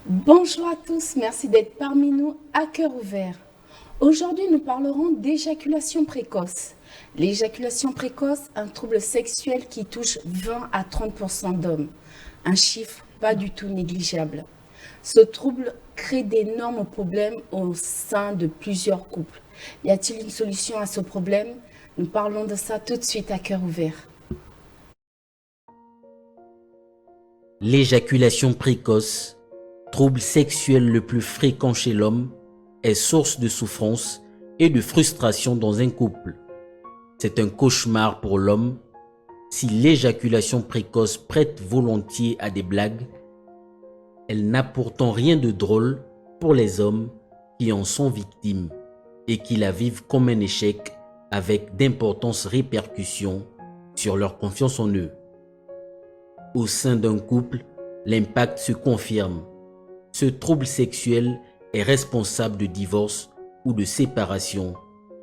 Bonjour à tous, merci d'être parmi nous à cœur ouvert. Aujourd'hui, nous parlerons d'éjaculation précoce. L'éjaculation précoce, un trouble sexuel qui touche 20 à 30% d'hommes. Un chiffre pas du tout négligeable. Ce trouble crée d'énormes problèmes au sein de plusieurs couples. Y a-t-il une solution à ce problème? Nous parlons de ça tout de suite à cœur ouvert. L'éjaculation précoce, trouble sexuel le plus fréquent chez l'homme, est source de souffrance et de frustration dans un couple. C'est un cauchemar pour l'homme. Si l'éjaculation précoce prête volontiers à des blagues, elle n'a pourtant rien de drôle pour les hommes qui en sont victimes et qui la vivent comme un échec avec d'importantes répercussions sur leur confiance en eux. Au sein d'un couple, l'impact se confirme. Ce trouble sexuel est responsable de divorce ou de séparation,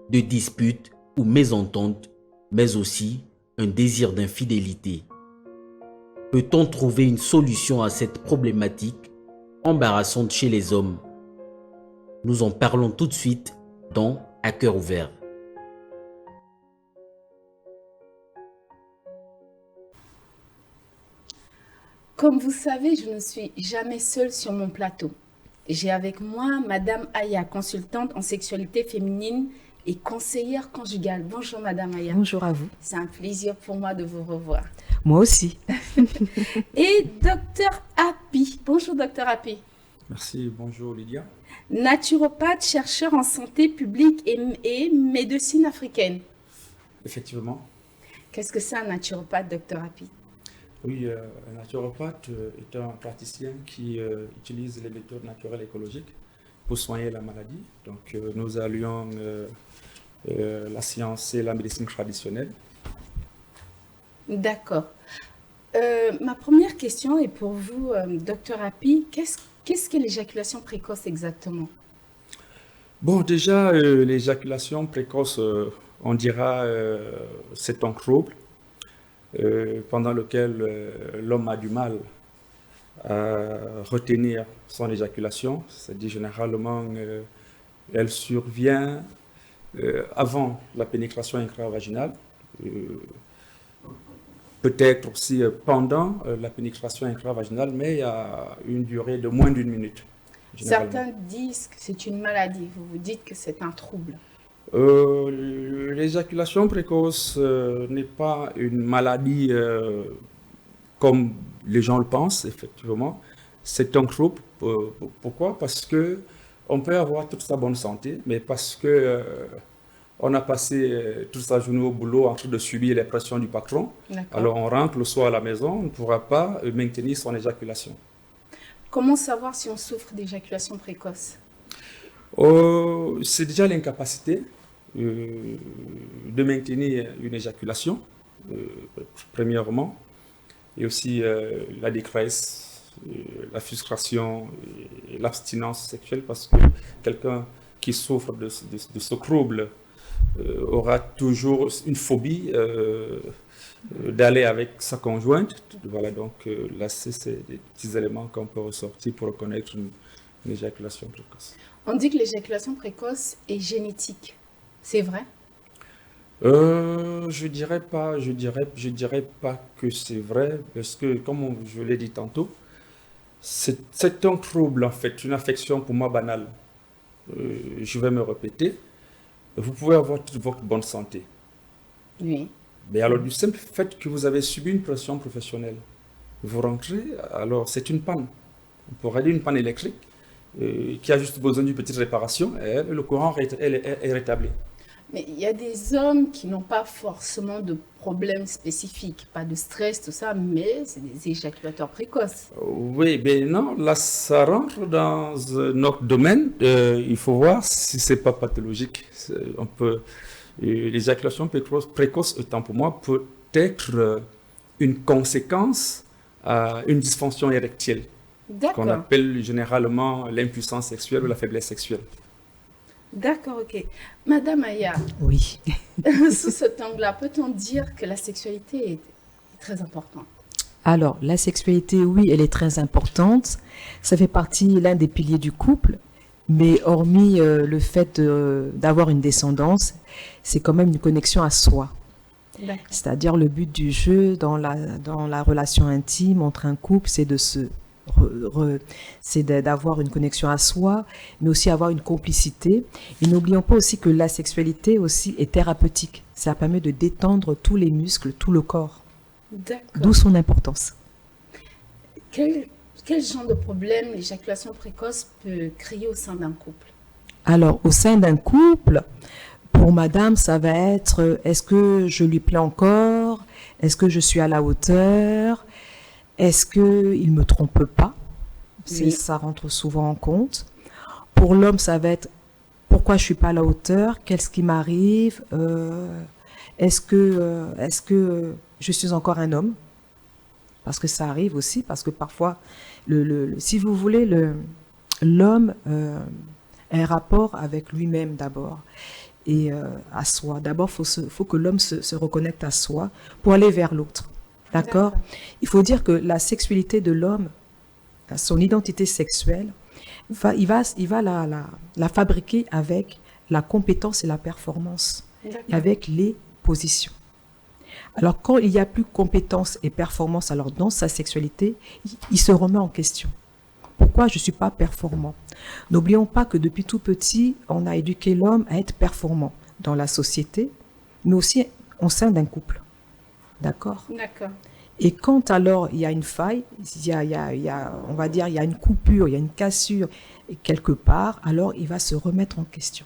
de disputes ou mésententes, mais aussi un désir d'infidélité. Peut-on trouver une solution à cette problématique embarrassante chez les hommes? Nous en parlons tout de suite dans À cœur ouvert. Comme vous savez, je ne suis jamais seule sur mon plateau. J'ai avec moi Madame Aya, consultante en sexualité féminine et conseillère conjugale. Bonjour Madame Aya. Bonjour à vous. C'est un plaisir pour moi de vous revoir. Moi aussi. Et Docteur Happy. Bonjour Docteur Happy. Merci, bonjour Lydia. Naturopathe, chercheur en santé publique et médecine africaine. Effectivement, Qu'est-ce que c'est un naturopathe, Docteur Happy? oui, un naturopathe est un praticien qui utilise les méthodes naturelles écologiques pour soigner la maladie. Donc, nous allions la science et la médecine traditionnelle. D'accord. Ma première question est pour vous, Docteur Happy. Qu'est-ce que l'éjaculation précoce exactement? Bon, déjà, l'éjaculation précoce, on dira, c'est un trouble pendant lequel l'homme a du mal à retenir son éjaculation. C'est-à-dire, généralement, elle survient avant la pénétration intravaginale. Peut-être aussi pendant la pénétration intravaginale, mais il y a une durée de moins d'une minute, généralement. Certains disent que c'est une maladie. Vous vous dites que c'est un trouble. L'éjaculation précoce n'est pas une maladie comme les gens le pensent, effectivement. C'est un trouble. Pourquoi? Parce que on peut avoir toute sa bonne santé, mais parce que on a passé toute sa journée au boulot en train de subir les pressions du patron. D'accord. Alors on rentre le soir à la maison, on ne pourra pas maintenir son éjaculation. Comment savoir si on souffre d'éjaculation précoce? C'est déjà l'incapacité de maintenir une éjaculation, premièrement, et aussi la détresse, la frustration, et l'abstinence sexuelle, parce que quelqu'un qui souffre de ce trouble aura toujours une phobie d'aller avec sa conjointe. Voilà, donc là, c'est des petits éléments qu'on peut ressortir pour reconnaître une éjaculation précoce. On dit que l'éjaculation précoce est génétique. C'est vrai? Je dirais pas que c'est vrai, parce que, comme je l'ai dit tantôt, c'est un trouble, en fait, une affection pour moi banale. Je vais me répéter. Vous pouvez avoir toute votre bonne santé. Oui. Mais alors, du simple fait que vous avez subi une pression professionnelle, vous rentrez, alors c'est une panne. On pourrait dire une panne électrique qui a juste besoin d'une petite réparation et le courant est rétabli. Mais il y a des hommes qui n'ont pas forcément de problèmes spécifiques, pas de stress, tout ça, mais c'est des éjaculateurs précoces. Oui, ben non, là, ça rentre dans notre domaine. Il faut voir si c'est pas pathologique. On peut, l'éjaculation précoce, étant pour moi, peut être une conséquence à une dysfonction érectile, qu'on D'accord, appelle généralement l'impuissance sexuelle ou la faiblesse sexuelle. d'accord, ok. Madame Aya, Oui. sous cet angle-là, peut-on dire que la sexualité est très importante? Alors, la sexualité, oui, elle est très importante. Ça fait partie l'un des piliers du couple. Mais hormis le fait d'avoir une descendance, c'est quand même une connexion à soi. D'accord. C'est-à-dire le but du jeu dans la relation intime entre un couple, c'est d'avoir une connexion à soi, mais aussi avoir une complicité. Et n'oublions pas aussi que la sexualité aussi est thérapeutique. Ça permet de détendre tous les muscles, tout le corps. D'accord. D'où son importance. Quel genre de problème l'éjaculation précoce peut créer au sein d'un couple? Alors, au sein d'un couple, pour madame, ça va être est-ce que je lui plais encore? Est-ce que je suis à la hauteur? Est-ce qu'il ne me trompe pas? Oui. Ça rentre souvent en compte. Pour l'homme, ça va être pourquoi je ne suis pas à la hauteur? Qu'est-ce qui m'arrive? Est-ce que je suis encore un homme? Parce que ça arrive aussi, parce que parfois, si vous voulez, l'homme a un rapport avec lui-même d'abord et à soi. D'abord, faut que l'homme se reconnecte à soi pour aller vers l'autre. D'accord? Il faut dire que la sexualité de l'homme, son identité sexuelle, il va la fabriquer avec la compétence et la performance, avec les positions. Alors, quand il n'y a plus compétence et performance, alors dans sa sexualité, il se remet en question. Pourquoi je ne suis pas performant? N'oublions pas que depuis tout petit, on a éduqué l'homme à être performant dans la société, mais aussi au sein d'un couple. D'accord? D'accord. Et quand alors il y a une faille, on va dire, il y a une coupure, il y a une cassure quelque part, alors il va se remettre en question.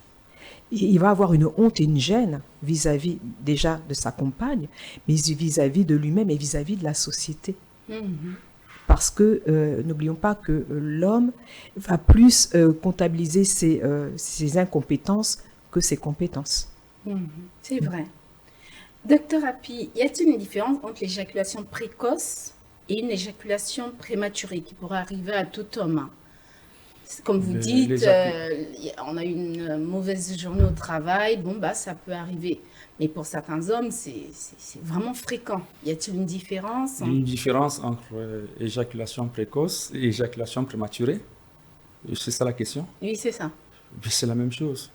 Et il va avoir une honte et une gêne vis-à-vis déjà de sa compagne, mais vis-à-vis de lui-même et vis-à-vis de la société. Parce que n'oublions pas que l'homme va plus comptabiliser ses incompétences que ses compétences. C'est vrai. Docteur Happy, y a-t-il une différence entre l'éjaculation précoce et une éjaculation prématurée qui pourrait arriver à tout homme? Comme vous dites, on a une mauvaise journée au travail, bon, bah, ça peut arriver. Mais pour certains hommes, c'est vraiment fréquent. Y a-t-il une différence? Une différence entre éjaculation précoce et éjaculation prématurée? C'est ça la question? Oui, c'est ça. C'est la même chose.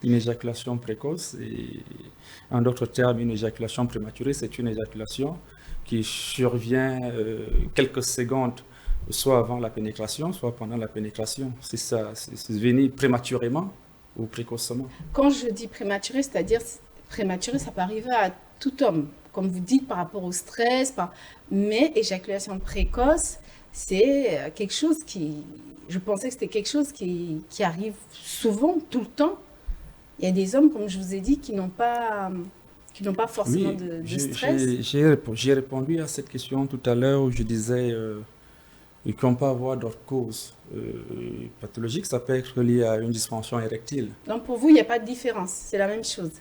Une éjaculation précoce et, en d'autres termes, une éjaculation prématurée, c'est une éjaculation qui survient quelques secondes, soit avant la pénétration, soit pendant la pénétration. C'est ça, c'est venir prématurément ou précocement. Quand je dis prématuré, c'est-à-dire prématuré, ça peut arriver à tout homme, comme vous dites, par rapport au stress, mais éjaculation précoce, c'est quelque chose qui... Je pensais que c'était quelque chose qui arrive souvent, tout le temps. Il y a des hommes, comme je vous ai dit, qui n'ont pas forcément de stress. J'ai répondu à cette question tout à l'heure où je disais qu'on peut avoir d'autres causes pathologiques. Ça peut être lié à une dysfonction érectile. Donc pour vous, il n'y a pas de différence, c'est la même chose.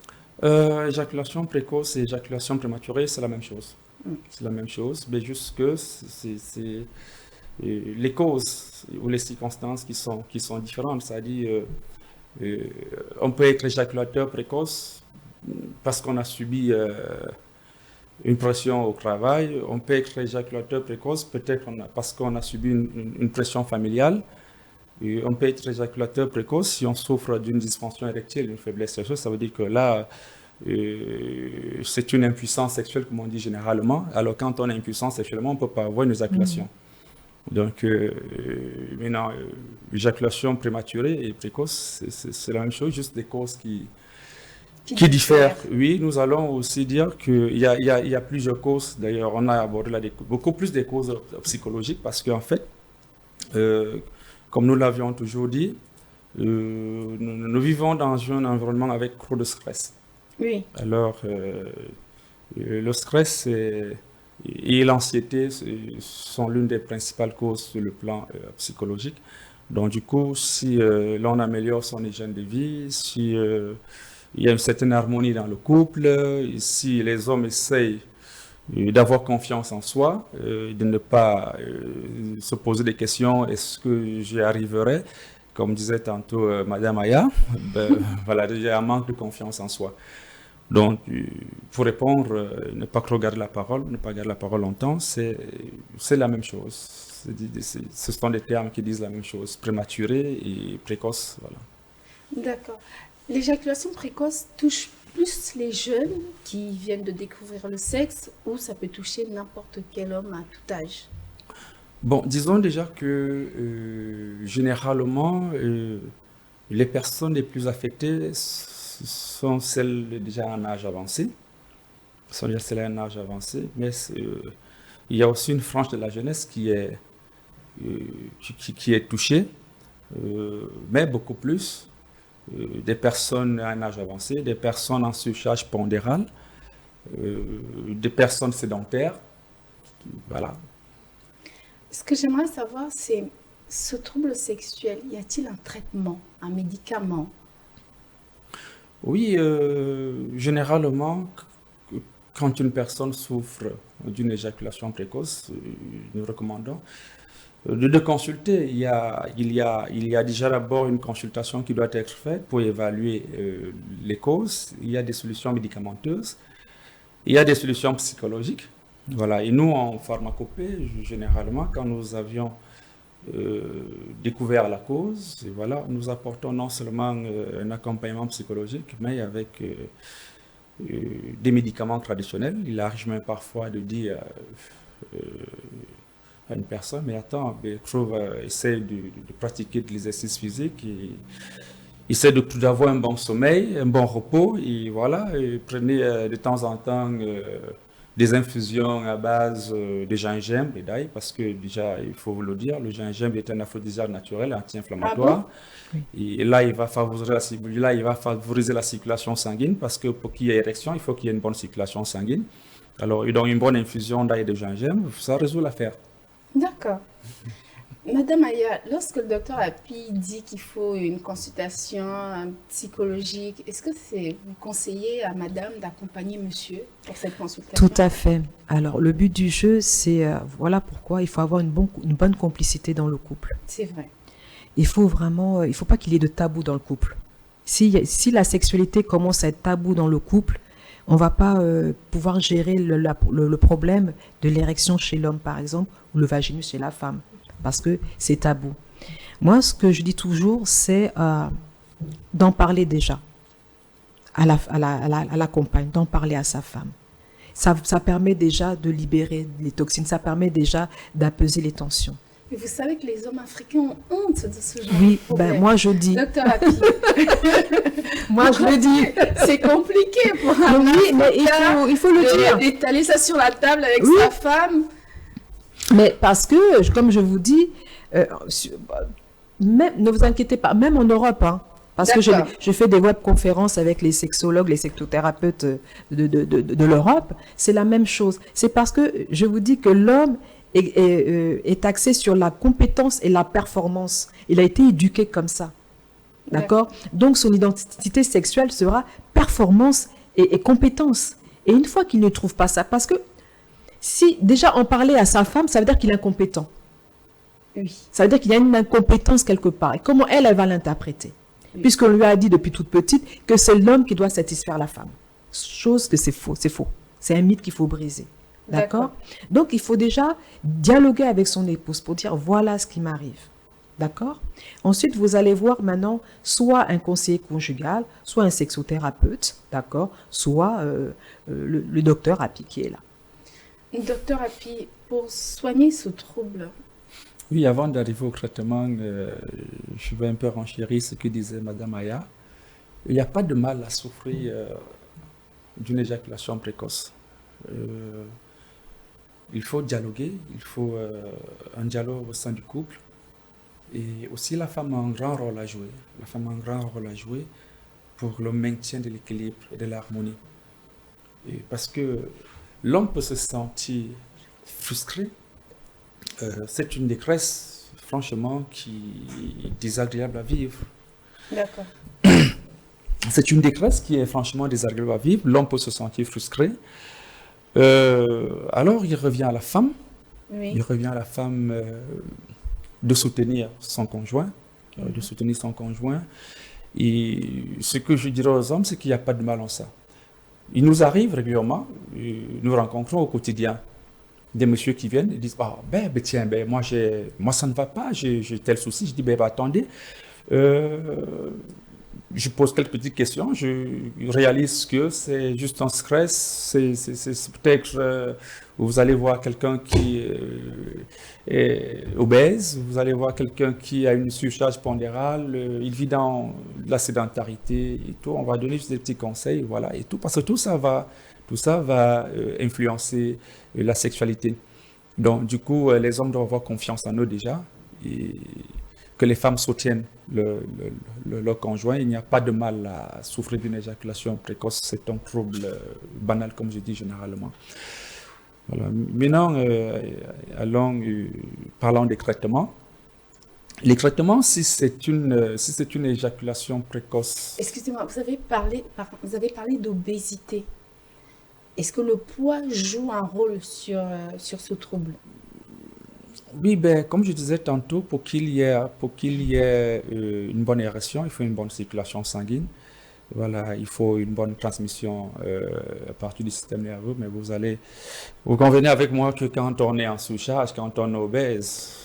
Éjaculation précoce et éjaculation prématurée, c'est la même chose. C'est la même chose, mais juste que c'est les causes ou les circonstances qui sont différentes. C'est-à-dire on peut être éjaculateur précoce parce qu'on a subi une pression au travail. On peut être éjaculateur précoce peut-être parce qu'on a subi une pression familiale. Et on peut être éjaculateur précoce si on souffre d'une dysfonction érectile, d'une faiblesse sexuelle. Ça veut dire que là, c'est une impuissance sexuelle, comme on dit généralement. Alors quand on est impuissant sexuellement, on ne peut pas avoir une éjaculation. Donc, maintenant, éjaculation prématurée et précoce, c'est la même chose, juste des causes qui diffèrent. Oui, nous allons aussi dire qu'il y a plusieurs causes. D'ailleurs, on a abordé là beaucoup plus des causes psychologiques parce qu'en fait, comme nous l'avions toujours dit, nous vivons dans un environnement avec trop de stress. Oui. Alors, le stress et l'anxiété sont l'une des principales causes sur le plan psychologique. Donc, du coup, si l'on améliore son hygiène de vie, si il y a une certaine harmonie dans le couple, si les hommes essayent d'avoir confiance en soi, de ne pas se poser des questions, est-ce que j'y arriverai? Comme disait tantôt Madame Aya, voilà, il y a un manque de confiance en soi. Donc, pour répondre, ne pas regarder la parole, ne pas garder la parole longtemps, c'est la même chose. Ce sont des termes qui disent la même chose, prématuré et précoce. Voilà. D'accord. L'éjaculation précoce touche plus les jeunes qui viennent de découvrir le sexe ou ça peut toucher n'importe quel homme à tout âge? Bon, disons déjà que généralement, les personnes les plus affectées sont celles déjà en âge avancé. Sont déjà celles en âge avancé, mais il y a aussi une frange de la jeunesse qui est touchée, mais beaucoup plus. Des personnes à un âge avancé, des personnes en surcharge pondérale, des personnes sédentaires. Voilà. Ce que j'aimerais savoir, c'est ce trouble sexuel, y a-t-il un traitement, un médicament? Oui, généralement, quand une personne souffre d'une éjaculation précoce, nous recommandons de consulter. Il y a déjà d'abord une consultation qui doit être faite pour évaluer les causes. Il y a des solutions médicamenteuses, il y a des solutions psychologiques. Voilà. Et nous, en pharmacopée, généralement, quand nous avions découvert la cause, et voilà, nous apportons non seulement un accompagnement psychologique, mais avec des médicaments traditionnels. Il arrive même parfois de dire à une personne, mais attends, essaie de pratiquer de l'exercice physique, et essaie d'avoir un bon sommeil, un bon repos, et voilà, et prenez de temps en temps des infusions à base de gingembre et d'ail, parce que déjà, il faut vous le dire, le gingembre est un aphrodisiaque naturel, anti-inflammatoire. Ah bon? Et là, il va favoriser la circulation sanguine, parce que pour qu'il y ait érection, il faut qu'il y ait une bonne circulation sanguine. Alors, donc, une bonne infusion d'ail et de gingembre, ça résout l'affaire. D'accord. Madame Aya, lorsque le docteur Api dit qu'il faut une consultation psychologique, est-ce que vous conseillez à madame d'accompagner monsieur pour cette consultation? Tout à fait. Alors, le but du jeu, c'est, voilà pourquoi il faut avoir une bonne complicité dans le couple. C'est vrai. Il faut vraiment, il faut pas qu'il y ait de tabou dans le couple. Si la sexualité commence à être tabou dans le couple, on va pas pouvoir gérer le problème de l'érection chez l'homme, par exemple, ou le vaginus chez la femme, parce que c'est tabou. Moi, ce que je dis toujours, c'est d'en parler déjà à la compagne, d'en parler à sa femme. Ça permet déjà de libérer les toxines, ça permet déjà d'apaiser les tensions. Mais vous savez que les hommes africains ont honte de ce genre Oui, de problème. ben moi je dis. Docteur Api. Moi je le dis. C'est compliqué pour un Oui, mais il faut le dire. d'étaler ça sur la table avec Oui. sa femme. Mais parce que, comme je vous dis, même, ne vous inquiétez pas, même en Europe, hein, parce que D'accord. je fais des webconférences avec les sexologues, les sexothérapeutes de l'Europe, c'est la même chose. C'est parce que je vous dis que l'homme est axé sur la compétence et la performance. Il a été éduqué comme ça. D'accord? Donc son identité sexuelle sera performance et compétence. Et une fois qu'il ne trouve pas ça, parce que si déjà en parler à sa femme, ça veut dire qu'il est incompétent. Oui. Ça veut dire qu'il y a une incompétence quelque part. Et comment elle va l'interpréter? Oui. Puisqu'on lui a dit depuis toute petite que c'est l'homme qui doit satisfaire la femme. Chose que c'est faux, c'est faux. C'est un mythe qu'il faut briser. D'accord? Donc il faut déjà dialoguer avec son épouse pour dire voilà ce qui m'arrive. D'accord? Ensuite, vous allez voir maintenant soit un conseiller conjugal, soit un sexothérapeute, d'accord? Soit le docteur Api qui est là. Docteur Api, pour soigner ce trouble, Oui, avant d'arriver au traitement, je vais un peu renchérir ce que disait Madame Aya. Il n'y a pas de mal à souffrir d'une éjaculation précoce. Il faut dialoguer, il faut un dialogue au sein du couple. Et aussi, la femme a un grand rôle à jouer. La femme a un grand rôle à jouer pour le maintien de l'équilibre et de l'harmonie. Parce que l'homme peut se sentir frustré. C'est une détresse, franchement, qui est désagréable à vivre. d'accord. C'est une détresse qui est franchement désagréable à vivre. L'homme peut se sentir frustré. Alors, il revient à la femme. Oui. Il revient à la femme de soutenir son conjoint. De soutenir son conjoint. Et ce que je dirais aux hommes, c'est qu'il n'y a pas de mal en ça. il nous arrive régulièrement, nous rencontrons au quotidien des messieurs qui viennent et disent ah, tiens, moi ça ne va pas, j'ai tel souci. Je dis attendez, je pose quelques petites questions, je réalise que c'est juste un stress, c'est peut-être vous allez voir quelqu'un qui est obèse, vous allez voir quelqu'un qui a une surcharge pondérale, il vit dans la sédentarité et tout, on va donner juste des petits conseils, voilà, et tout, parce que tout ça va influencer la sexualité. Donc, du coup, les hommes doivent avoir confiance en eux déjà, et que les femmes soutiennent leur conjoint. Il n'y a pas de mal à souffrir d'une éjaculation précoce, c'est un trouble banal, comme je dis généralement. Voilà. Maintenant, parlons des traitements. Les traitements, si c'est une éjaculation précoce... Excusez-moi, vous avez parlé d'obésité. Est-ce que le poids joue un rôle sur ce trouble? Oui, comme je disais tantôt, pour qu'il y ait une bonne érection, il faut une bonne circulation sanguine. Voilà, il faut une bonne transmission à partir du système nerveux. Mais vous convenez avec moi que quand on est en sous-charge, quand on est obèse,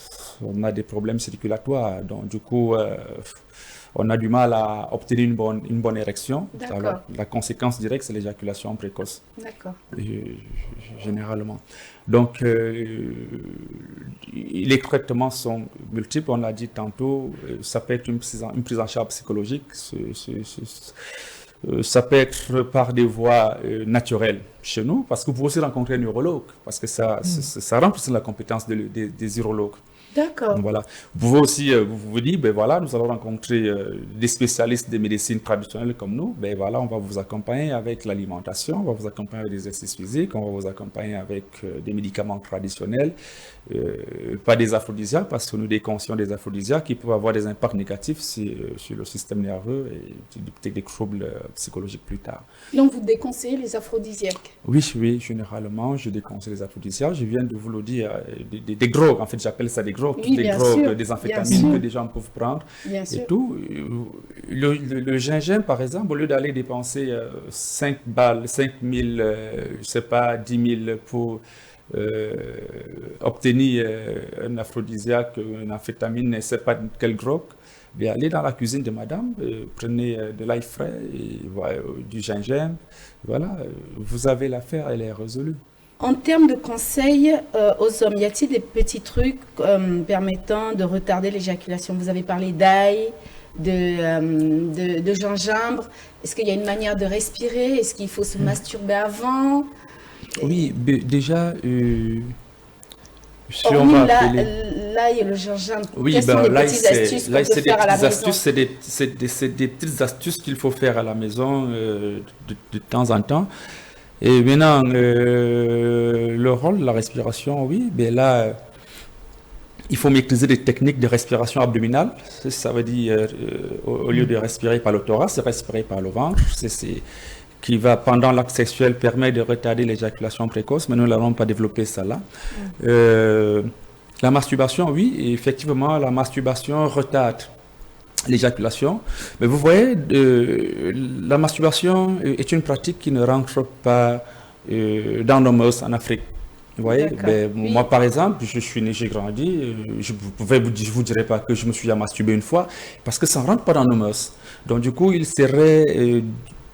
on a des problèmes circulatoires. Donc, du coup, on a du mal à obtenir une bonne érection. Alors, la conséquence directe, c'est l'éjaculation précoce. D'accord. Généralement. Donc, les traitements sont multiples, on l'a dit tantôt. Ça peut être une prise en charge psychologique, ça peut être par des voies naturelles chez nous, parce que vous pouvez aussi rencontrer un urologue, parce que ça rentre dans la compétence des urologues. D'accord. Voilà. Vous pouvez aussi vous dire, voilà, nous allons rencontrer des spécialistes de médecine traditionnelle comme nous. Voilà, on va vous accompagner avec l'alimentation, on va vous accompagner avec des exercices physiques, on va vous accompagner avec des médicaments traditionnels, pas des aphrodisiaques, parce que nous déconseillons des aphrodisiaques qui peuvent avoir des impacts négatifs sur le système nerveux et peut-être des troubles psychologiques plus tard. Donc vous déconseillez les aphrodisiaques? Oui, généralement, je déconseille les aphrodisiaques. Je viens de vous le dire, des drogues, en fait, j'appelle ça des drogues. Oui, des drogues, des amphétamines que des gens peuvent prendre et tout. Le gingembre, par exemple, au lieu d'aller dépenser 5 balles, 5 000, je sais pas, 10 000 pour obtenir un aphrodisiaque, une amphétamine, je ne sais pas quelle drogue, allez dans la cuisine de madame, prenez de l'ail frais, et, du gingembre, voilà, vous avez l'affaire, elle est résolue. En termes de conseils aux hommes, y a-t-il des petits trucs permettant de retarder l'éjaculation? Vous avez parlé d'ail, de gingembre. Est-ce qu'il y a une manière de respirer? Est-ce qu'il faut se masturber avant? Oui, déjà, si on va appeler... l'ail et le gingembre, quelles sont les petites astuces qu'on peut faire à la maison? C'est des petites astuces qu'il faut faire à la maison de temps en temps. Et maintenant, le rôle de la respiration, oui, là, il faut maîtriser des techniques de respiration abdominale. Ça veut dire, au lieu de respirer par le thorax, c'est respirer par le ventre. Qui va, pendant l'acte sexuel, permettre de retarder l'éjaculation précoce, mais nous n'allons pas développer ça là. La masturbation, oui, effectivement, la masturbation retarde l'éjaculation. Mais vous voyez, la masturbation est une pratique qui ne rentre pas dans nos mœurs en Afrique. Vous voyez, oui. Moi par exemple, je suis né, j'ai grandi, je vous dirai pas que je me suis masturbé une fois, parce que ça ne rentre pas dans nos mœurs. Donc du coup, il serait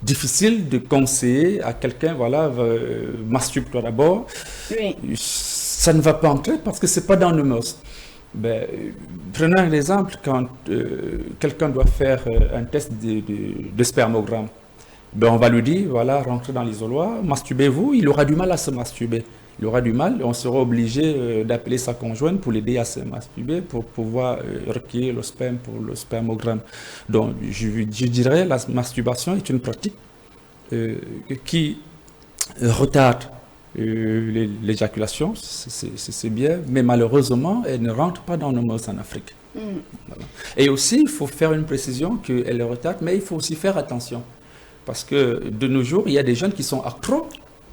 difficile de conseiller à quelqu'un, voilà, masturbe-toi d'abord. Oui. Ça ne va pas entrer parce que c'est pas dans nos mœurs. Prenons un exemple, quand quelqu'un doit faire un test de spermogramme, on va lui dire, voilà, rentrez dans l'isoloir, masturbez-vous, il aura du mal à se masturber. Il aura du mal, on sera obligé d'appeler sa conjointe pour l'aider à se masturber, pour pouvoir recueillir le sperme pour le spermogramme. Donc, je dirais, la masturbation est une pratique qui retarde l'éjaculation, c'est bien, mais malheureusement, elle ne rentre pas dans nos mœurs en Afrique. Voilà. Et aussi, il faut faire une précision qu'elle est retarde, mais il faut aussi faire attention. Parce que de nos jours, il y a des jeunes qui sont accros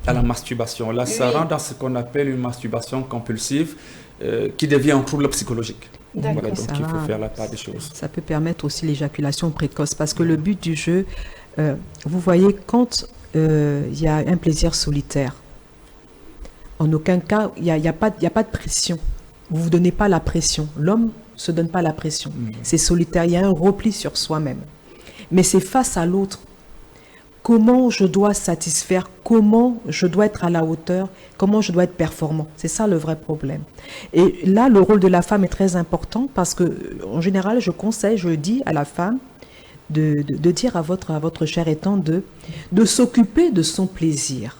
à la masturbation. Là, ça rentre dans ce qu'on appelle une masturbation compulsive qui devient un trouble psychologique. Voilà, donc il faut faire la part des choses. Ça peut permettre aussi l'éjaculation précoce parce que le but du jeu, vous voyez, quand il y a un plaisir solitaire. En aucun cas, il y a pas de pression. Vous ne vous donnez pas la pression. L'homme ne se donne pas la pression. C'est solitaire. Il y a un repli sur soi-même. Mais c'est face à l'autre. Comment je dois satisfaire, comment je dois être à la hauteur, comment je dois être performant. C'est ça le vrai problème. Et là, le rôle de la femme est très important parce que, en général, je dis à la femme de dire à votre cher étant de s'occuper de son plaisir.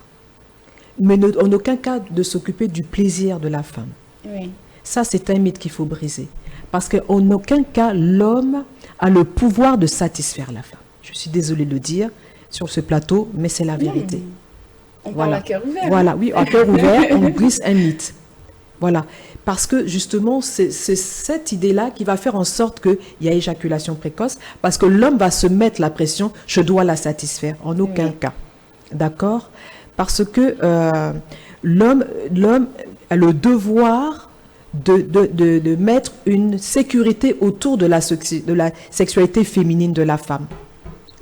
Mais en aucun cas de s'occuper du plaisir de la femme. Oui. Ça, c'est un mythe qu'il faut briser. Parce qu'en aucun cas, l'homme a le pouvoir de satisfaire la femme. Je suis désolée de le dire sur ce plateau, mais c'est la vérité. On parle à cœur ouvert. Voilà, oui, à cœur ouvert, on brise un mythe. Voilà. Parce que justement, c'est cette idée-là qui va faire en sorte qu'il y a éjaculation précoce, parce que l'homme va se mettre la pression, je dois la satisfaire, en aucun cas. D'accord? Parce que l'homme a le devoir de mettre une sécurité autour de la sexualité féminine de la femme.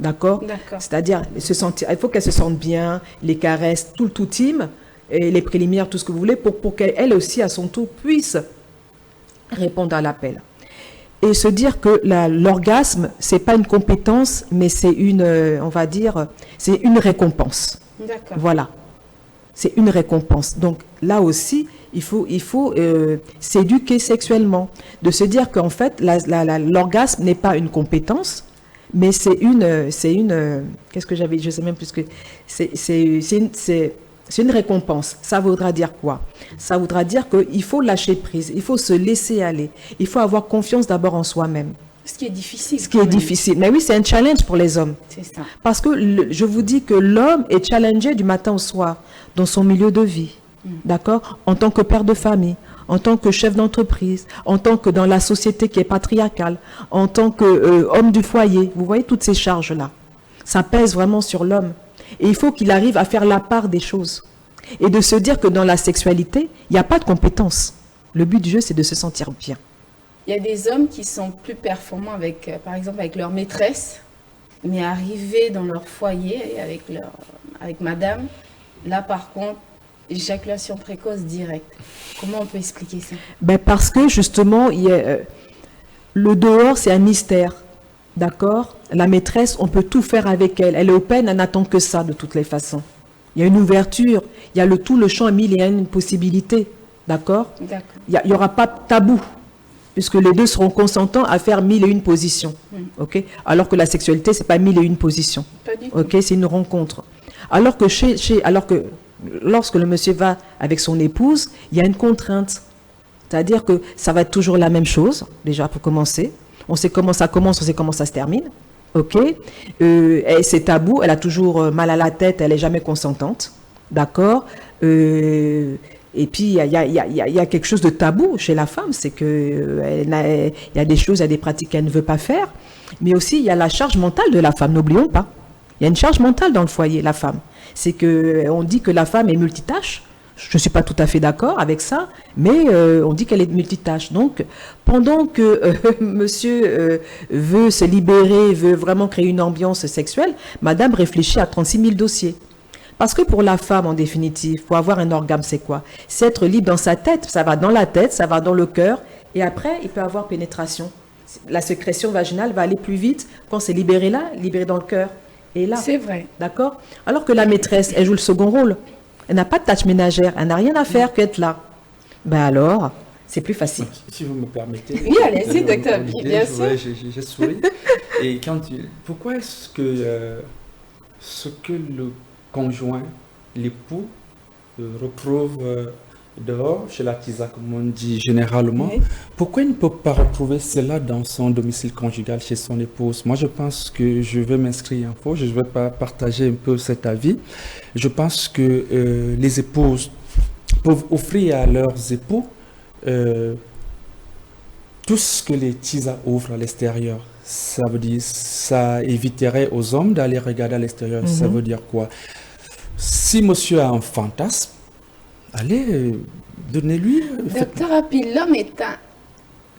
D'accord? C'est-à-dire, il faut qu'elle se sente bien, les caresses, tout intime, et les préliminaires, tout ce que vous voulez, pour qu'elle aussi, à son tour, puisse répondre à l'appel. Et se dire que l'orgasme, c'est pas une compétence, mais c'est on va dire, c'est une récompense. D'accord. Voilà. C'est une récompense. Donc là aussi, il faut s'éduquer sexuellement. De se dire qu'en fait, l'orgasme n'est pas une compétence, mais c'est une qu'est-ce que j'avais, je sais même plus que c'est une récompense. Ça voudra dire quoi? Ça voudra dire qu'il faut lâcher prise, il faut se laisser aller, il faut avoir confiance d'abord en soi-même. Ce qui est difficile. Ce qui est difficile. Mais oui, c'est un challenge pour les hommes. C'est ça. Parce que je vous dis que l'homme est challengé du matin au soir dans son milieu de vie. D'accord? En tant que père de famille, en tant que chef d'entreprise, en tant que dans la société qui est patriarcale, en tant qu'homme du foyer. Vous voyez toutes ces charges-là. Ça pèse vraiment sur l'homme. Et il faut qu'il arrive à faire la part des choses. Et de se dire que dans la sexualité, il n'y a pas de compétence. Le but du jeu, c'est de se sentir bien. Il y a des hommes qui sont plus performants par exemple, avec leur maîtresse, mais arrivés dans leur foyer avec madame, là par contre, éjaculation précoce directe. Comment on peut expliquer ça? Parce que justement, le dehors, c'est un mystère. D'accord? La maîtresse, on peut tout faire avec elle. Elle est open, elle n'attend que ça de toutes les façons. Il y a une ouverture, il y a tout le champ, il y a une possibilité. D'accord? Il n'y aura pas de tabou, puisque les deux seront consentants à faire 1001 positions. Okay? Alors que la sexualité, ce n'est pas 1001 positions. Pas du tout. Okay? C'est une rencontre. Alors que lorsque le monsieur va avec son épouse, il y a une contrainte. C'est-à-dire que ça va être toujours la même chose, déjà pour commencer. On sait comment ça commence, on sait comment ça se termine. Ok? C'est tabou, elle a toujours mal à la tête, elle n'est jamais consentante. D'accord? Et puis, il y a quelque chose de tabou chez la femme, c'est qu'il y a des choses, il y a des pratiques qu'elle ne veut pas faire. Mais aussi, il y a la charge mentale de la femme, n'oublions pas. Il y a une charge mentale dans le foyer, la femme. C'est qu'on dit que la femme est multitâche. Je ne suis pas tout à fait d'accord avec ça, mais on dit qu'elle est multitâche. Donc, pendant que monsieur veut se libérer, veut vraiment créer une ambiance sexuelle, madame réfléchit à 36 000 dossiers. Parce que pour la femme, en définitive, pour avoir un orgasme, c'est quoi? C'est être libre dans sa tête. Ça va dans la tête, ça va dans le cœur, et après, il peut avoir pénétration. La sécrétion vaginale va aller plus vite quand c'est libéré là, libéré dans le cœur. Et là, c'est vrai. D'accord? Alors que la maîtresse, elle joue le second rôle. Elle n'a pas de tâche ménagère, elle n'a rien à faire qu'être là. Alors, c'est plus facile. Si vous me permettez. Oui, allez-y, docteur. Bien sûr. J'ai souri. Et pourquoi est-ce que ce que le conjoint, l'époux, retrouve dehors, chez la tisa, comme on dit généralement, oui. Pourquoi il ne peut pas retrouver cela dans son domicile conjugal, chez son épouse? Moi, je pense que je vais m'inscrire en faux, je ne vais pas partager un peu cet avis. Je pense que les épouses peuvent offrir à leurs époux tout ce que les tisas ouvrent à l'extérieur. Ça veut dire, ça éviterait aux hommes d'aller regarder à l'extérieur. Ça veut dire quoi? Si monsieur a un fantasme, allez, donnez-lui. Docteur Hapi, l'homme est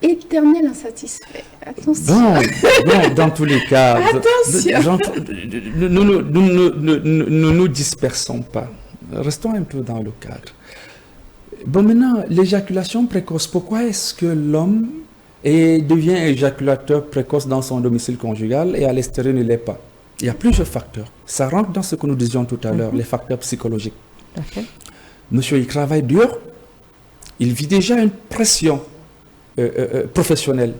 éternel insatisfait. Attention. Bon, dans tous les cas, Attention. ne nous dispersons pas. Restons un peu dans le cadre. Bon, maintenant, l'éjaculation précoce, pourquoi est-ce que l'homme devient éjaculateur précoce dans son domicile conjugal et à l'extérieur ne l'est pas? Il y a plusieurs facteurs. Ça rentre dans ce que nous disions tout à l'heure, les facteurs psychologiques. Okay. Monsieur, il travaille dur, il vit déjà une pression professionnelle,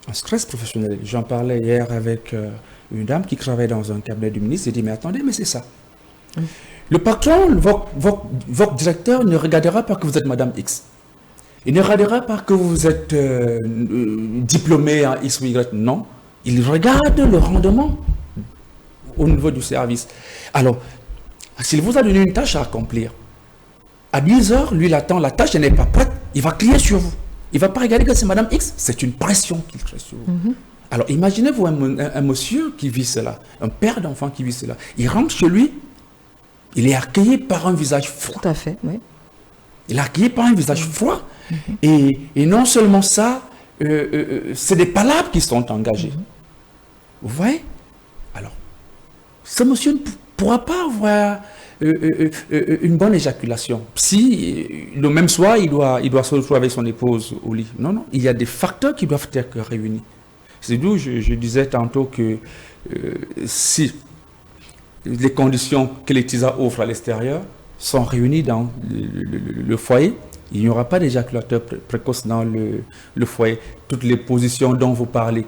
un stress professionnel. J'en parlais hier avec une dame qui travaille dans un cabinet du ministre. Elle dit, mais attendez, mais c'est ça. Le patron, votre directeur ne regardera pas que vous êtes Madame X. Il ne regardera pas que vous êtes diplômé en X ou Y. Non, il regarde le rendement au niveau du service. Alors, s'il vous a donné une tâche à accomplir, à 10 heures, lui, il attend, la tâche n'est pas prête, il va crier sur vous. Il ne va pas regarder que c'est Madame X, c'est une pression qu'il crée sur vous. Alors, imaginez-vous un monsieur qui vit cela, un père d'enfant qui vit cela. Il rentre chez lui, il est accueilli par un visage froid. Tout à fait, oui. Il est accueilli par un visage froid. Et non seulement ça, c'est des palabres qui sont engagées. Vous voyez? Alors, ce monsieur ne pourra pas avoir une bonne éjaculation. Si le même soir, il doit se retrouver avec son épouse au lit. Non, non, il y a des facteurs qui doivent être réunis. C'est d'où je disais tantôt que si les conditions que les TISA offrent à l'extérieur sont réunies dans le foyer, il n'y aura pas d'éjaculateur précoce dans le foyer. Toutes les positions dont vous parlez.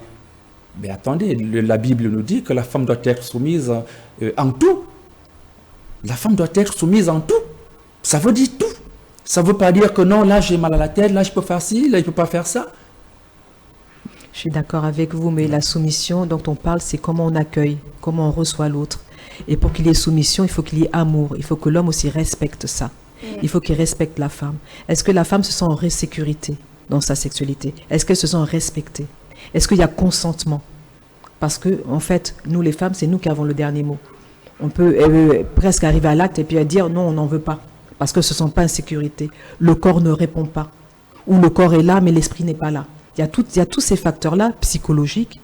Mais attendez, la Bible nous dit que la femme doit être soumise en tout. La femme doit être soumise en tout. Ça veut dire tout. Ça ne veut pas dire que non, là j'ai mal à la tête, là je peux faire ci, là je ne peux pas faire ça. Je suis d'accord avec vous, mais la soumission dont on parle, c'est comment on accueille, comment on reçoit l'autre. Et pour qu'il y ait soumission, il faut qu'il y ait amour. Il faut que l'homme aussi respecte ça. Il faut qu'il respecte la femme. Est-ce que la femme se sent en sécurité dans sa sexualité? Est-ce qu'elle se sent respectée? Est-ce qu'il y a consentement? Parce que, en fait, nous les femmes, c'est nous qui avons le dernier mot. On peut presque arriver à l'acte et puis dire non, on n'en veut pas. Parce que ce ne sont pas en sécurité. Le corps ne répond pas. Ou le corps est là, mais l'esprit n'est pas là. Il y a tous ces facteurs-là, psychologiques,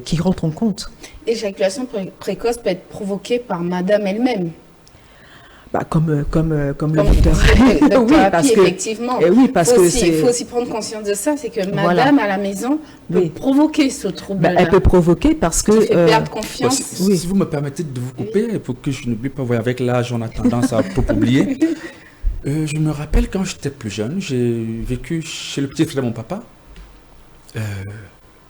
qui rentrent en compte. L'éjaculation précoce peut être provoquée par madame elle-même. Bah, comme le docteur. Oui, parce que, effectivement. Oui, parce que il faut aussi prendre conscience de ça, c'est que madame à la maison peut provoquer ce trouble. Bah, elle peut provoquer parce que... Qui fait perdre confiance. Si vous me permettez de vous couper, pour que je n'oublie pas, avec l'âge, on a tendance à trop oublier. Je me rappelle quand j'étais plus jeune, j'ai vécu chez le petit frère de mon papa.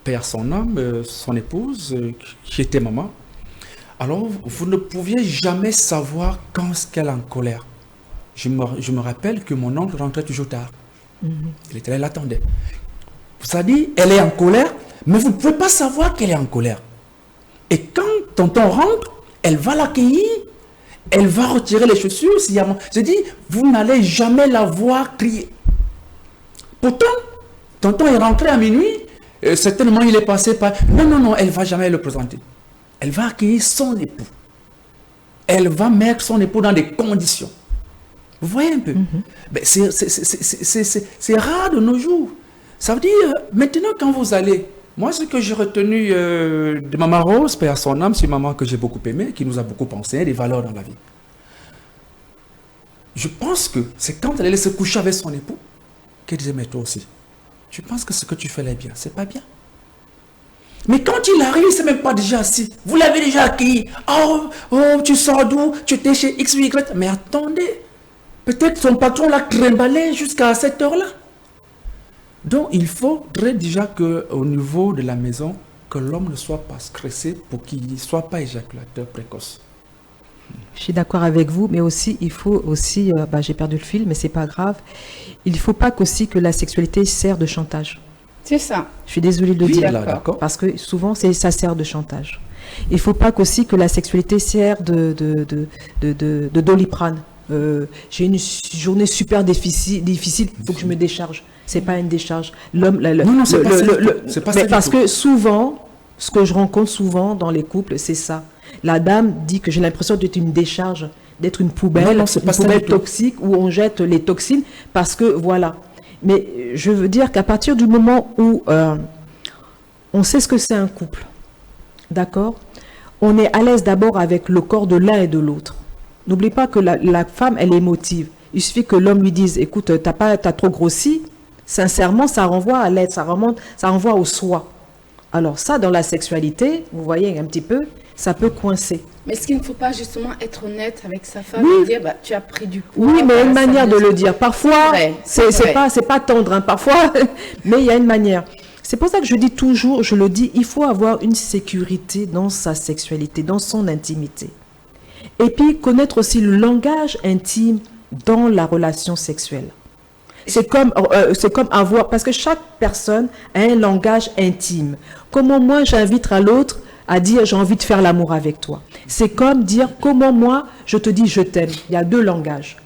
Père son âme, son épouse, qui était maman. Alors, vous ne pouviez jamais savoir quand qu'elle est en colère. Je me rappelle que mon oncle rentrait toujours tard. Il était là, il attendait. Ça dit, elle est en colère, mais vous ne pouvez pas savoir qu'elle est en colère. Et quand tonton rentre, elle va l'accueillir, elle va retirer les chaussures. Je dis, vous n'allez jamais la voir crier. Pourtant, tonton est rentré à minuit, certainement il est passé par... Non, elle ne va jamais le présenter. Elle va accueillir son époux. Elle va mettre son époux dans des conditions. Vous voyez un peu? C'est rare de nos jours. Ça veut dire, maintenant quand vous allez... Moi, ce que j'ai retenu de Maman Rose, Père son âme, c'est une maman que j'ai beaucoup aimée, qui nous a beaucoup enseigné des valeurs dans la vie. Je pense que c'est quand elle allait se coucher avec son époux, qu'elle disait, mais toi aussi, tu penses que ce que tu fais là est bien, c'est pas bien. Mais quand il arrive, il ne s'est même pas déjà assis. Vous l'avez déjà accueilli. Oh, tu sors d'où? Tu étais chez X ou Y. Mais attendez, peut-être son patron l'a trimballé jusqu'à cette heure-là. Donc, il faudrait déjà qu'au niveau de la maison, que l'homme ne soit pas stressé pour qu'il ne soit pas éjaculateur précoce. Je suis d'accord avec vous, mais aussi, il faut aussi, j'ai perdu le fil, mais c'est pas grave. Il ne faut pas qu'aussi que la sexualité sert de chantage. C'est ça. Je suis désolée de le dire, d'accord. Parce que souvent, ça sert de chantage. Il ne faut pas qu'aussi que la sexualité sert de Doliprane. J'ai une journée super difficile, il faut que je me décharge. C'est pas une décharge. L'homme, non, c'est pas ça. Parce que souvent, ce que je rencontre souvent dans les couples, c'est ça. La dame dit que j'ai l'impression d'être une décharge, d'être une poubelle, une poubelle toxique où on jette les toxines parce que voilà. Mais je veux dire qu'à partir du moment où on sait ce que c'est un couple, d'accord? On est à l'aise d'abord avec le corps de l'un et de l'autre. N'oublie pas que la femme, elle est émotive. Il suffit que l'homme lui dise, écoute, t'as trop grossi. Sincèrement, ça renvoie à l'aide, ça renvoie au soi. Alors ça, dans la sexualité, vous voyez un petit peu, ça peut coincer. Mais est-ce qu'il ne faut pas justement être honnête avec sa femme Oui. et dire, bah, tu as pris du poids? Oui, mais il y a une voilà, ça manière de vient le dire. Parfois, c'est pas tendre, hein, parfois, mais il y a une manière. C'est pour ça que je dis toujours, je le dis, il faut avoir une sécurité dans sa sexualité, dans son intimité. Et puis, connaître aussi le langage intime dans la relation sexuelle. C'est comme avoir, parce que chaque personne a un langage intime. Comment moi j'invite à l'autre à dire j'ai envie de faire l'amour avec toi. C'est comme dire comment moi je te dis je t'aime. Il y a 2 langages.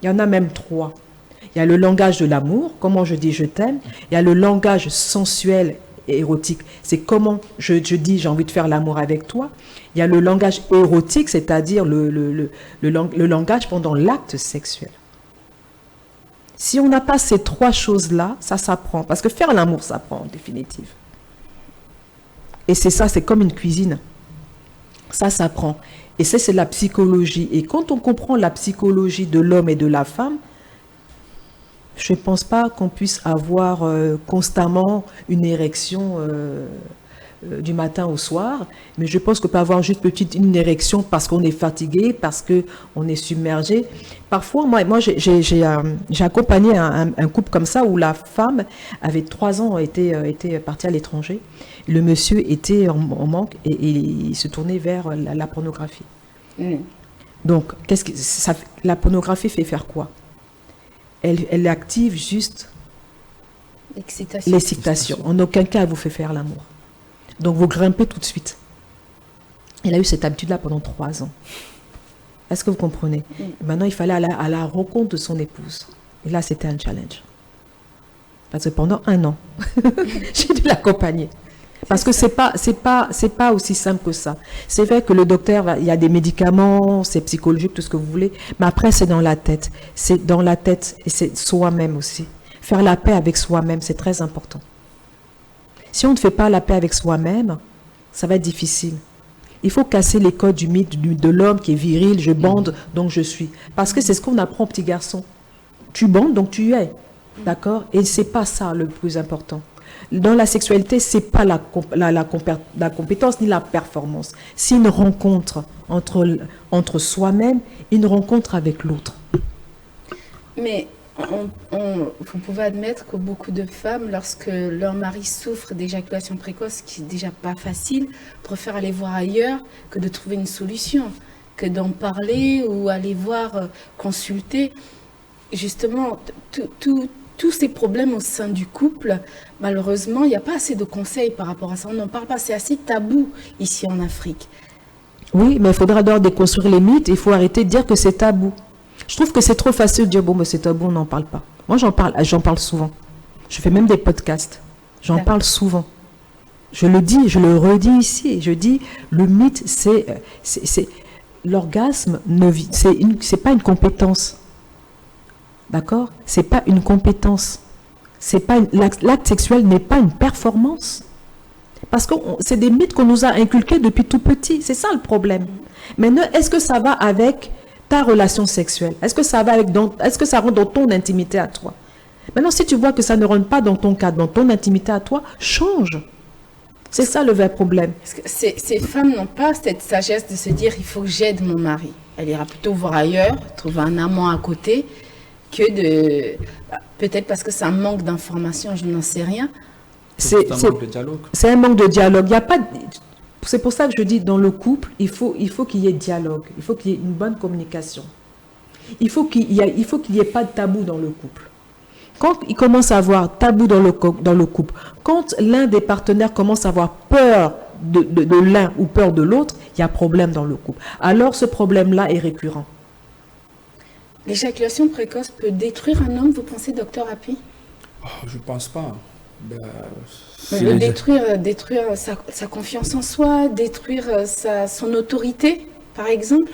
Il y en a même 3. Il y a le langage de l'amour, comment je dis je t'aime. Il y a le langage sensuel et érotique. C'est comment je dis j'ai envie de faire l'amour avec toi. Il y a le langage érotique, c'est-à-dire le langage pendant l'acte sexuel. Si on n'a pas ces 3 choses-là, ça s'apprend. Parce que faire l'amour s'apprend en définitive. Et c'est ça, c'est comme une cuisine. Ça s'apprend. Et ça, c'est la psychologie. Et quand on comprend la psychologie de l'homme et de la femme, je ne pense pas qu'on puisse avoir constamment une érection du matin au soir, mais je pense qu'on peut avoir juste une érection parce qu'on est fatigué, parce qu'on est submergé. Parfois, moi j'ai accompagné un couple comme ça où la femme avait 3 ans, était partie à l'étranger. Le monsieur était en manque et il se tournait vers la pornographie. Donc, la pornographie fait faire quoi? Elle active juste l'excitation. En aucun cas, elle vous fait faire l'amour. Donc, vous grimpez tout de suite. Il a eu cette habitude-là pendant 3 ans. Est-ce que vous comprenez? Maintenant, il fallait aller à la rencontre de son épouse. Et là, c'était un challenge. Parce que pendant 1 an, j'ai dû l'accompagner. Parce que c'est pas aussi simple que ça. C'est vrai que le docteur, il y a des médicaments, c'est psychologique, tout ce que vous voulez. Mais après, c'est dans la tête. C'est dans la tête et c'est soi-même aussi. Faire la paix avec soi-même, c'est très important. Si on ne fait pas la paix avec soi-même, ça va être difficile. Il faut casser les codes du mythe de l'homme qui est viril, je bande, donc je suis. Parce que c'est ce qu'on apprend aux petits garçons. Tu bandes, donc tu es. D'accord? Et c'est pas ça le plus important. Dans la sexualité, c'est pas la compétence ni la performance. C'est une rencontre entre soi-même, une rencontre avec l'autre. Mais vous pouvez admettre que beaucoup de femmes, lorsque leur mari souffre d'éjaculation précoce, qui n'est déjà pas facile, préfèrent aller voir ailleurs que de trouver une solution, que d'en parler ou aller voir, consulter. Justement, tous ces problèmes au sein du couple, malheureusement, il n'y a pas assez de conseils par rapport à ça. On n'en parle pas, c'est assez tabou ici en Afrique. Oui, mais il faudra d'abord déconstruire les mythes, il faut arrêter de dire que c'est tabou. Je trouve que c'est trop facile de dire, bon, mais c'est tabou, on n'en parle pas. Moi, j'en parle souvent. Je fais même des podcasts. J'en parle souvent. Je le dis, je le redis ici. Je dis, le mythe, c'est l'orgasme, c'est pas une compétence. D'accord? C'est pas une compétence. L'acte sexuel n'est pas une performance. Parce que c'est des mythes qu'on nous a inculqués depuis tout petit. C'est ça le problème. Maintenant, est-ce que ça va avec ta relation sexuelle? Est-ce que ça rentre dans ton intimité à toi? Maintenant, si tu vois que ça ne rentre pas dans ton cadre, dans ton intimité à toi, change. C'est ça le vrai problème. Parce que ces femmes n'ont pas cette sagesse de se dire, il faut que j'aide mon mari. Elle ira plutôt voir ailleurs, trouver un amant à côté, que de... Peut-être parce que c'est un manque d'information, je n'en sais rien. C'est un manque de dialogue. C'est un manque de dialogue. Il y a pas... C'est pour ça que je dis, dans le couple, il faut qu'il y ait dialogue. Il faut qu'il y ait une bonne communication. Il faut qu'il n'y ait pas de tabou dans le couple. Quand il commence à avoir tabou dans le couple, quand l'un des partenaires commence à avoir peur de l'un ou peur de l'autre, il y a problème dans le couple. Alors ce problème-là est récurrent. L'éjaculation précoce peut détruire un homme, vous pensez, docteur Api? Je ne pense pas. Détruire sa confiance en soi, détruire son autorité, par exemple?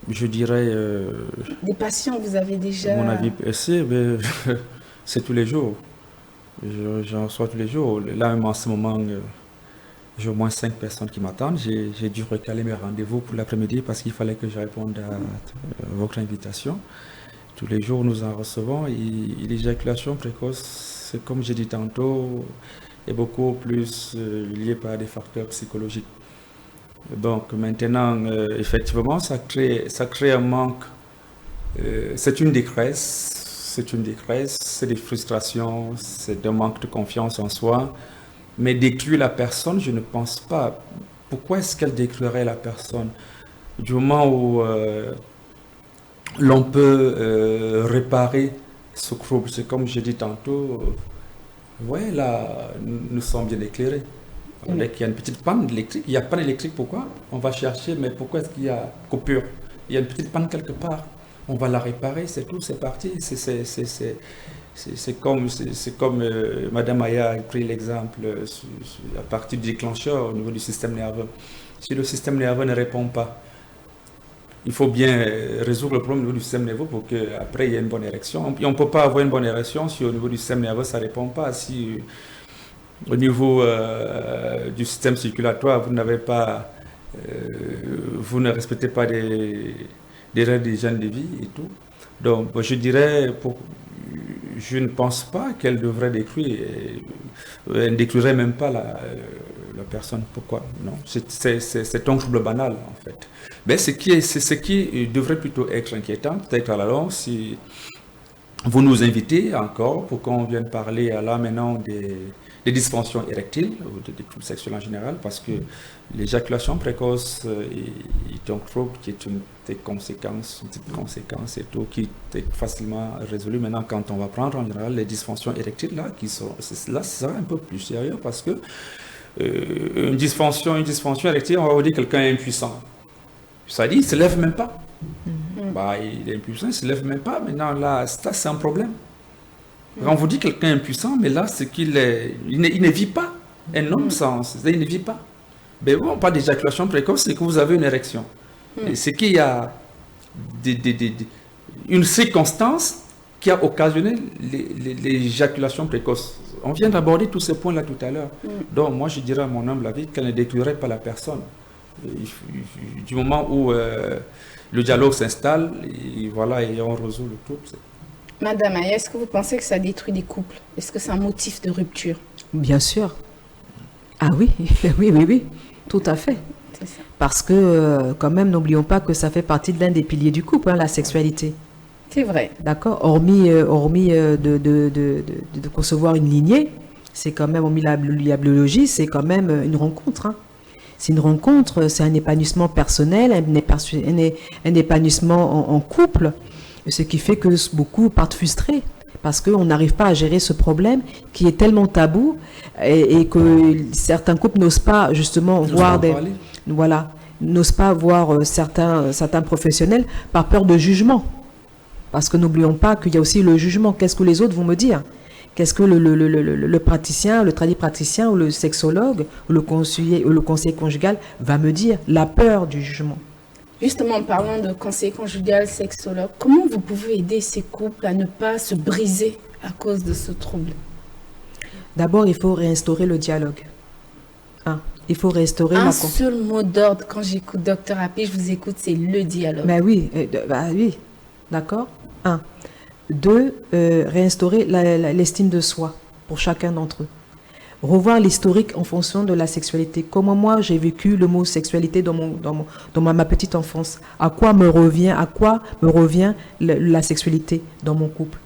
Je dirais... Des patients, vous avez déjà... Mon avis, c'est tous les jours. J'en reçois tous les jours. Là, même en ce moment, j'ai au moins 5 personnes qui m'attendent. J'ai dû recaler mes rendez-vous pour l'après-midi parce qu'il fallait que je réponde à votre invitation. Tous les jours, nous en recevons. Et l'éjaculation précoce, c'est comme j'ai dit tantôt, est beaucoup plus liée par des facteurs psychologiques. Donc maintenant, effectivement, ça crée un manque. C'est une détresse, c'est des frustrations, c'est un manque de confiance en soi. Mais détruire la personne, je ne pense pas. Pourquoi est-ce qu'elle détruirait la personne? Du moment où l'on peut réparer ce trouble, c'est comme je dis tantôt, ouais, là, nous sommes bien éclairés. Dès qu'il y a une petite panne électrique, il y a panne électrique, pourquoi? On va chercher, mais pourquoi est-ce qu'il y a coupure? Il y a une petite panne quelque part, on va la réparer, c'est tout, c'est parti. C'est comme Madame Aya a pris l'exemple à partir du déclencheur au niveau du système nerveux. Si le système nerveux ne répond pas, il faut bien résoudre le problème au niveau du système nerveux pour qu'après il y ait une bonne érection. Et on ne peut pas avoir une bonne érection si au niveau du système nerveux ça ne répond pas. Si au niveau du système circulatoire vous n'avez pas, vous ne respectez pas des règles d'hygiène de vie et tout. Donc je dirais, je ne pense pas qu'elle devrait détruire. Elle ne détruirait même pas la personne. Pourquoi? Non, c'est un trouble banal en fait. Mais c'est ce qui devrait plutôt être inquiétant, peut-être à la longue, si vous nous invitez encore pour qu'on vienne parler là maintenant des dysfonctions érectiles ou des troubles sexuels en général, parce que l'éjaculation précoce est un trouble qui est une petite conséquence et tout, qui est facilement résolu. Maintenant, quand on va prendre en général les dysfonctions érectiles, là, ça sera un peu plus sérieux, parce que une dysfonction érectile, on va vous dire quelqu'un est impuissant. Ça dit, il ne se lève même pas. Il est impuissant, il ne se lève même pas. Maintenant, là, ça, c'est un problème. Quand on vous dit quelqu'un est impuissant, mais là, c'est qu'il ne vit pas. Un homme il ne vit pas. Mais bon, pas d'éjaculation précoce, c'est que vous avez une érection. C'est qu'il y a une circonstance qui a occasionné l'éjaculation précoce. On vient d'aborder tous ces points-là tout à l'heure. Donc, moi, je dirais à mon humble avis qu'elle ne détruirait pas la personne. Du moment où le dialogue s'installe, et voilà, et on résout le trouble. Madame Aya, est-ce que vous pensez que ça détruit des couples? Est-ce que c'est un motif de rupture? Bien sûr. Ah oui, oui, tout à fait. C'est ça. Parce que, quand même, n'oublions pas que ça fait partie de l'un des piliers du couple, la sexualité. C'est vrai. D'accord. Hormis de concevoir une lignée, c'est quand même, hormis la biologie, c'est quand même une rencontre. C'est une rencontre, c'est un épanouissement personnel, un épanouissement en couple, ce qui fait que beaucoup partent frustrés parce qu'on n'arrive pas à gérer ce problème qui est tellement tabou et que certains couples n'osent pas justement voir n'osent pas voir certains professionnels par peur de jugement. Parce que n'oublions pas qu'il y a aussi le jugement. Qu'est-ce que les autres vont me dire? Qu'est-ce que le praticien, le tradipraticien ou le sexologue ou le conseiller conjugal va me dire? La peur du jugement. Justement, en parlant de conseiller conjugal, sexologue, comment vous pouvez aider ces couples à ne pas se briser à cause de ce trouble? D'abord, il faut réinstaurer le dialogue. Il faut restaurer un seul mot d'ordre, quand j'écoute Dr Happy, je vous écoute, c'est le dialogue. Ben oui, d'accord. 1. 2, réinstaurer l'estime de soi pour chacun d'entre eux. Revoir l'historique en fonction de la sexualité. Comment moi j'ai vécu le mot sexualité dans ma petite enfance. À quoi me revient la sexualité dans mon couple.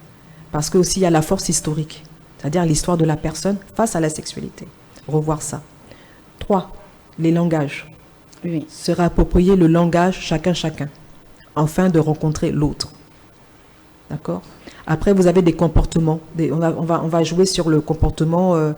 Parce que aussi il y a la force historique, c'est-à-dire l'histoire de la personne face à la sexualité. Revoir ça. 3. Les langages. Oui. Se réapproprier le langage chacun, afin de rencontrer l'autre. D'accord? Après, vous avez des comportements. On va jouer sur le comportement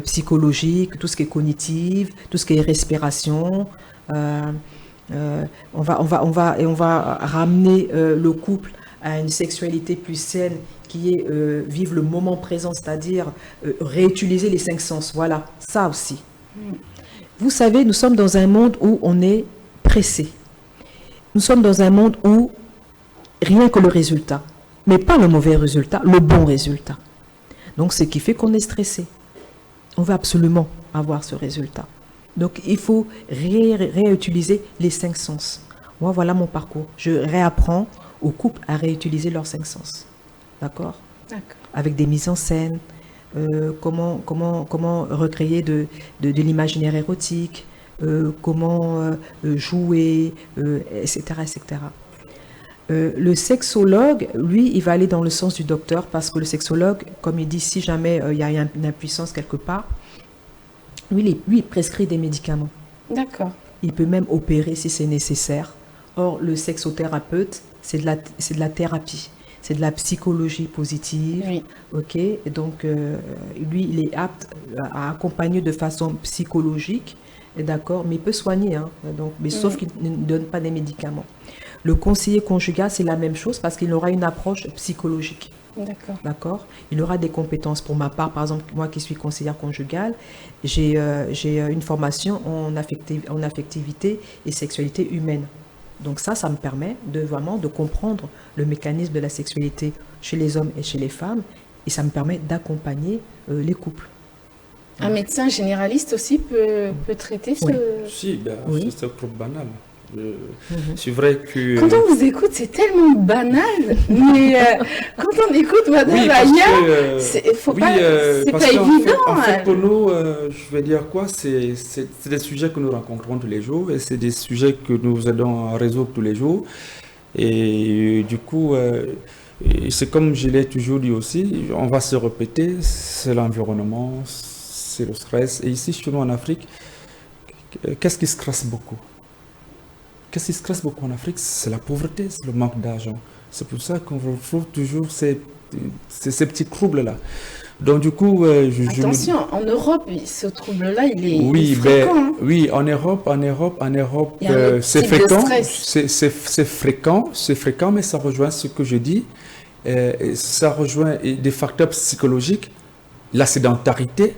psychologique, tout ce qui est cognitif, tout ce qui est respiration. On va ramener le couple à une sexualité plus saine qui est vivre le moment présent, c'est-à-dire réutiliser les 5 sens. Voilà, ça aussi. Vous savez, nous sommes dans un monde où on est pressé. Nous sommes dans un monde où rien que le résultat, mais pas le mauvais résultat, le bon résultat. Donc, ce qui fait qu'on est stressé. On veut absolument avoir ce résultat. Donc, il faut réutiliser les 5 sens. Moi, voilà mon parcours. Je réapprends aux couples à réutiliser leurs 5 sens. D'accord? D'accord. Avec des mises en scène, comment recréer de l'imaginaire érotique, comment jouer, etc., etc. Le sexologue, lui, il va aller dans le sens du docteur parce que le sexologue, comme il dit, si jamais il y a une impuissance quelque part, lui, il prescrit des médicaments. D'accord. Il peut même opérer si c'est nécessaire. Or, le sexothérapeute, c'est de la thérapie. C'est de la psychologie positive. Oui. Ok. Et donc, lui, il est apte à accompagner de façon psychologique. D'accord. Mais il peut soigner. Hein, donc, mais sauf qu'il ne donne pas des médicaments. Le conseiller conjugal, c'est la même chose parce qu'il aura une approche psychologique. D'accord. D'accord. Il aura des compétences. Pour ma part, par exemple, moi qui suis conseillère conjugale, j'ai une formation en affectivité et sexualité humaine. Donc ça me permet vraiment de comprendre le mécanisme de la sexualité chez les hommes et chez les femmes, et ça me permet d'accompagner les couples. Un médecin généraliste aussi peut traiter ce... Si, oui. C'est trop banal. C'est vrai que... Quand on vous écoute, c'est tellement banal, mais quand on écoute Madame Aya, c'est pas évident. En fait, pour nous, je vais dire quoi, c'est des sujets que nous rencontrons tous les jours et c'est des sujets que nous aidons à résoudre tous les jours. Et du coup, c'est comme je l'ai toujours dit aussi, on va se répéter, c'est l'environnement, c'est le stress. Et ici, chez nous en Afrique, qu'est-ce qui stresse beaucoup? Qu'est-ce qui stresse beaucoup en Afrique? C'est la pauvreté, c'est le manque d'argent. C'est pour ça qu'on retrouve toujours ces petits troubles-là. Donc du coup, attention, en Europe, ce trouble-là, il est fréquent. Oui, en Europe, c'est fréquent. C'est fréquent, mais ça rejoint ce que je dis. Ça rejoint des facteurs psychologiques, la sédentarité,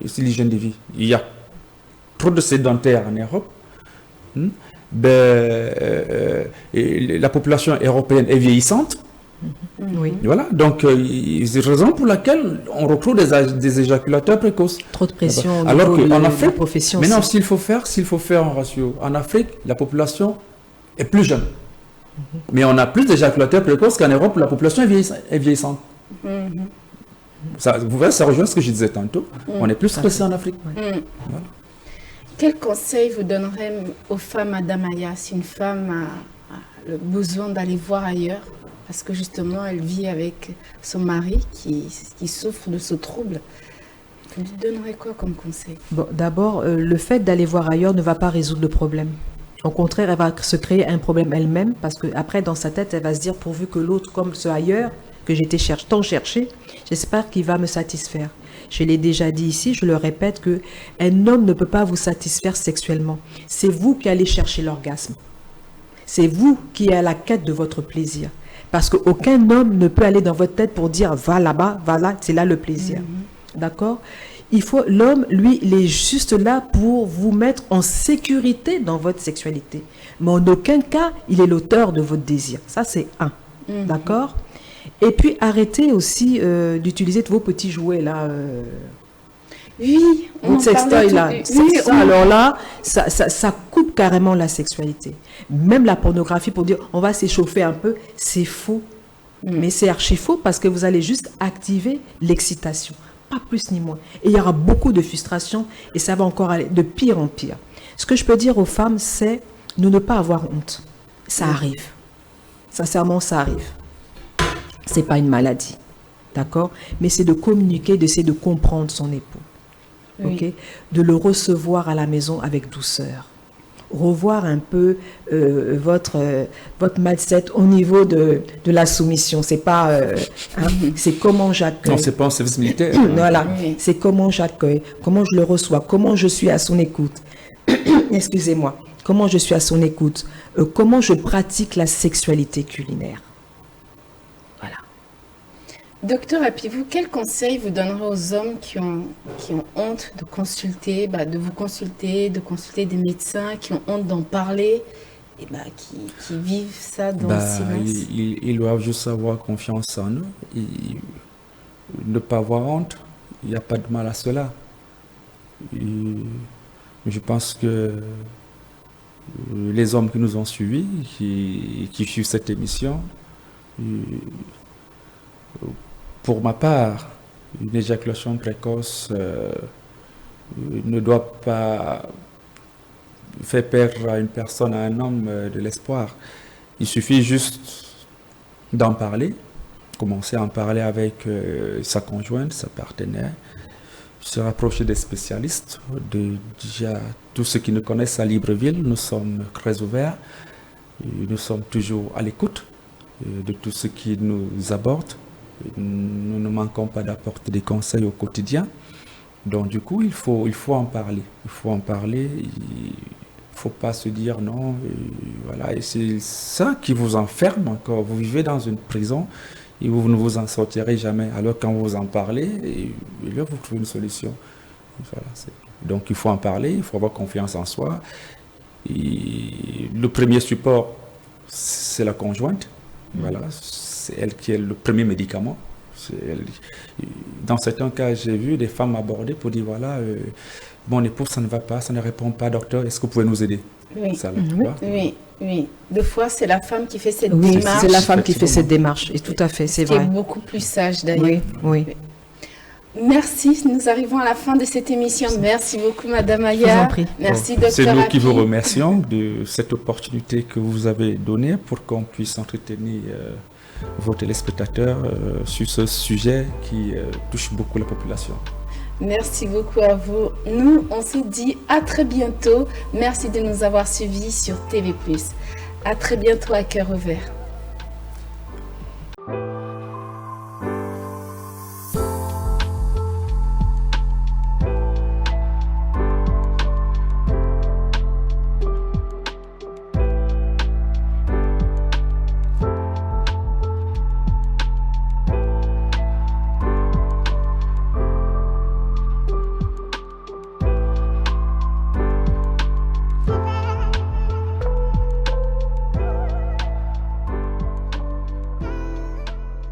et aussi l'hygiène de vie. Il y a trop de sédentaires en Europe. La population européenne est vieillissante. Oui. Voilà, donc c'est la raison pour laquelle on retrouve des éjaculateurs précoces. Trop de pression. Alors qu'en Afrique, profession maintenant, s'il faut faire un ratio, en Afrique, la population est plus jeune. Mais on a plus d'éjaculateurs précoces qu'en Europe, où la population est vieillissante. Ça, vous voyez, ça rejoint ce que je disais tantôt. On est plus stressé en Afrique. Voilà. Quel conseil vous donnerez aux femmes, Madame Aya, si une femme a le besoin d'aller voir ailleurs, parce que justement elle vit avec son mari qui souffre de ce trouble? Vous lui donnerez quoi comme conseil? Bon, d'abord, le fait d'aller voir ailleurs ne va pas résoudre le problème. Au contraire, elle va se créer un problème elle-même, parce qu'après, dans sa tête, elle va se dire, pourvu que l'autre, comme ce ailleurs, que j'étais tant cherché, j'espère qu'il va me satisfaire. Je l'ai déjà dit ici, je le répète, qu'un homme ne peut pas vous satisfaire sexuellement. C'est vous qui allez chercher l'orgasme. C'est vous qui êtes à la quête de votre plaisir. Parce qu'aucun homme ne peut aller dans votre tête pour dire « va là-bas, va là, c'est là le plaisir ». D'accord ? L'homme, lui, il est juste là pour vous mettre en sécurité dans votre sexualité. Mais en aucun cas, il est l'auteur de votre désir. Ça, c'est un. D'accord ? Et puis, arrêtez aussi d'utiliser vos petits jouets, là. Oui, votre sextoy, là. Alors là, ça coupe carrément la sexualité. Même la pornographie, pour dire, on va s'échauffer un peu, c'est faux. Mais c'est archi faux parce que vous allez juste activer l'excitation. Pas plus ni moins. Et il y aura beaucoup de frustration et ça va encore aller de pire en pire. Ce que je peux dire aux femmes, c'est de ne pas avoir honte. Ça arrive. Sincèrement, ça arrive. C'est pas une maladie, d'accord? Mais c'est de communiquer, d'essayer de comprendre son époux, ok? De le recevoir à la maison avec douceur. Revoir un peu votre mindset au niveau de la soumission. C'est pas, c'est comment j'accueille. Non, c'est pas un service militaire. Voilà, c'est comment j'accueille, comment je le reçois, comment je suis à son écoute. Excusez-moi. Comment je suis à son écoute, comment je pratique la sexualité culinaire. Docteur Apivou, quel conseil vous donnerez aux hommes qui ont honte de consulter, de vous consulter, de consulter des médecins, qui ont honte d'en parler qui vivent ça dans le silence? Ils doivent juste avoir confiance en eux et ne pas avoir honte. Il n'y a pas de mal à cela. Et je pense que les hommes qui nous ont suivis, qui suivent cette émission, pour ma part, une éjaculation précoce ne doit pas faire perdre à une personne, à un homme, de l'espoir. Il suffit juste d'en parler, commencer à en parler avec sa conjointe, sa partenaire, se rapprocher des spécialistes, déjà tous ceux qui nous connaissent à Libreville. Nous sommes très ouverts, et nous sommes toujours à l'écoute de tout ce qui nous aborde. Nous ne manquons pas d'apporter des conseils au quotidien. Donc du coup, il faut en parler. Il faut en parler. Il ne faut pas se dire non. Voilà. Et c'est ça qui vous enferme encore. Vous vivez dans une prison et vous ne vous en sortirez jamais. Alors quand vous en parlez, et là, vous trouvez une solution. Voilà, donc il faut en parler, il faut avoir confiance en soi. Et le premier support, c'est la conjointe. Voilà, c'est elle qui est le premier médicament. Dans certains cas, j'ai vu des femmes abordées pour dire voilà, mon époux, ça ne va pas, ça ne répond pas, docteur, est-ce que vous pouvez nous aider? Oui. Ça, Oui. Deux fois, c'est la femme qui fait cette Oui, démarche. c'est la femme qui fait cette démarche, et tout à fait, c'est vrai. Qui est beaucoup plus sage d'ailleurs. Oui. Merci, nous arrivons à la fin de cette émission. Merci beaucoup, Madame Aya. Je vous en prie. Merci, Docteur C'est nous qui vous Hapi. remercions de cette opportunité que vous avez donnée pour qu'on puisse entretenir vos téléspectateurs sur ce sujet qui touche beaucoup la population. Merci beaucoup à vous. Nous, on se dit à très bientôt. Merci de nous avoir suivis sur TV+. À très bientôt à Cœur Ouvert.